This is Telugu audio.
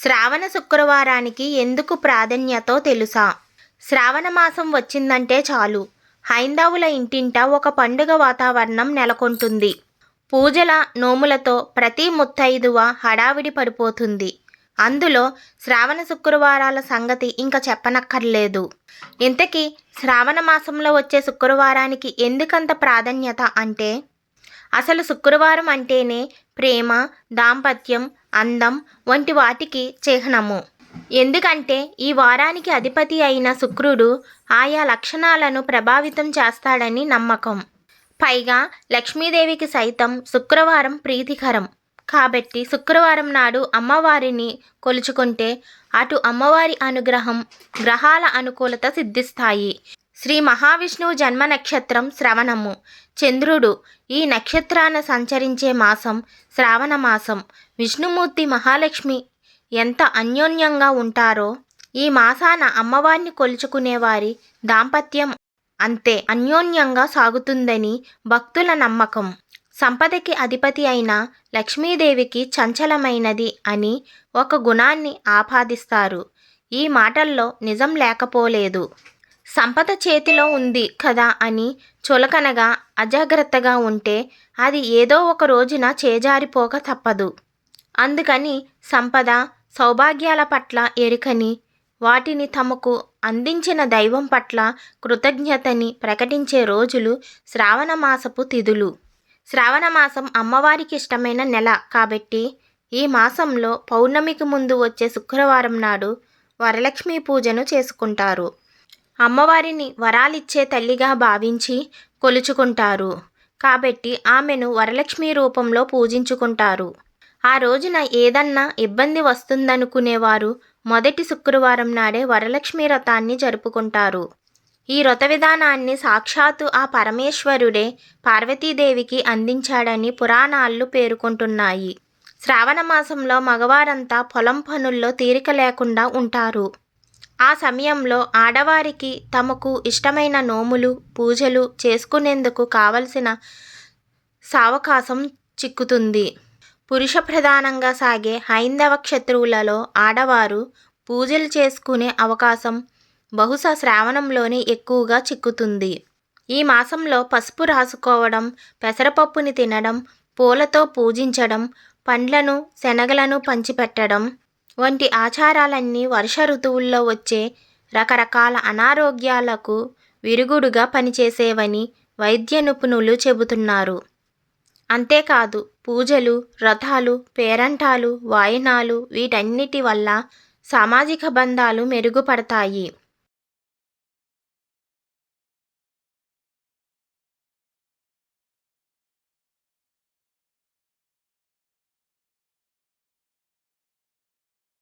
శ్రావణ శుక్రవారానికి ఎందుకు ప్రాధాన్యతో తెలుసా? శ్రావణ మాసం వచ్చిందంటే చాలు హైందవుల ఇంటింట ఒక పండుగ వాతావరణం నెలకొంటుంది. పూజల నోములతో ప్రతి ముత్తైదువ హడావిడి పడిపోతుంది. అందులో శ్రావణ శుక్రవారాల సంగతి ఇంకా చెప్పనక్కర్లేదు. ఇంతకీ శ్రావణ మాసంలో వచ్చే శుక్రవారానికి ఎందుకంత ప్రాధాన్యత అంటే, అసలు శుక్రవారం అంటేనే ప్రేమ, దాంపత్యం, అందం వంటి వాటికి చిహ్నము. ఎందుకంటే ఈ వారానికి అధిపతి అయిన శుక్రుడు ఆయా లక్షణాలను ప్రభావితం చేస్తాడని నమ్మకం. పైగా లక్ష్మీదేవికి సైతం శుక్రవారం ప్రీతికరం. కాబట్టి శుక్రవారం నాడు అమ్మవారిని కొలుచుకుంటే అటు అమ్మవారి అనుగ్రహం, గ్రహాల అనుకూలత సిద్ధిస్తాయి. శ్రీ మహావిష్ణువు జన్మ నక్షత్రం శ్రవణము. చంద్రుడు ఈ నక్షత్రాన సంచరించే మాసం శ్రావణ మాసం. విష్ణుమూర్తి, మహాలక్ష్మి ఎంత అన్యోన్యంగా ఉంటారో ఈ మాసాన అమ్మవారిని కొలుచుకునేవారి దాంపత్యం అంతే అన్యోన్యంగా సాగుతుందని భక్తుల నమ్మకం. సంపదకి అధిపతి అయిన లక్ష్మీదేవికి చంచలమైనది అని ఒక గుణాన్ని ఆపాదిస్తారు. ఈ మాటల్లో నిజం లేకపోలేదు. సంపద చేతిలో ఉంది కదా అని చులకనగా, అజాగ్రత్తగా ఉంటే అది ఏదో ఒక రోజున చేజారిపోక తప్పదు. అందుకని సంపద, సౌభాగ్యాల పట్ల ఎరుకని, వాటిని తమకు అందించిన దైవం పట్ల కృతజ్ఞతని ప్రకటించే రోజులు శ్రావణ మాసపు తిథులు. శ్రావణ మాసం అమ్మవారికి ఇష్టమైన నెల కాబట్టి ఈ మాసంలో పౌర్ణమికి ముందు వచ్చే శుక్రవారం నాడు వరలక్ష్మి పూజను చేసుకుంటారు. అమ్మవారిని వరాలిచ్చే తల్లిగా భావించి కొలుచుకుంటారు. కాబట్టి ఆమెను వరలక్ష్మి రూపంలో పూజించుకుంటారు. ఆ రోజున ఏదన్నా ఇబ్బంది వస్తుందనుకునేవారు మొదటి శుక్రవారం నాడే వరలక్ష్మి వ్రతాన్ని జరుపుకుంటారు. ఈ వ్రత విధానాన్ని సాక్షాత్తు ఆ పరమేశ్వరుడే పార్వతీదేవికి అందించాడని పురాణాలు పేర్కొంటున్నాయి. శ్రావణ మాసంలో మగవారంతా పొలం పనుల్లో తీరిక లేకుండా ఉంటారు. ఆ సమయంలో ఆడవారికి తమకు ఇష్టమైన నోములు, పూజలు చేసుకునేందుకు కావలసిన సావకాశం చిక్కుతుంది. పురుష ప్రధానంగా సాగే హైందవ క్షత్రువులలో ఆడవారు పూజలు చేసుకునే అవకాశం బహుశా శ్రావణంలోనే ఎక్కువగా చిక్కుతుంది. ఈ మాసంలో పసుపు రాసుకోవడం, పెసరపప్పుని తినడం, పూలతో పూజించడం, పండ్లను, శనగలను పంచిపెట్టడం వంటి ఆచారాలన్నీ వర్ష ఋతువుల్లో వచ్చే రకరకాల అనారోగ్యాలకు విరుగుడుగా పనిచేసేవని వైద్య నిపుణులు చెబుతున్నారు. అంతేకాదు పూజలు, వ్రతాలు, పేరంటాలు, వాయనాలు వీటన్నిటి వల్ల సామాజిక బంధాలు మెరుగుపడతాయి.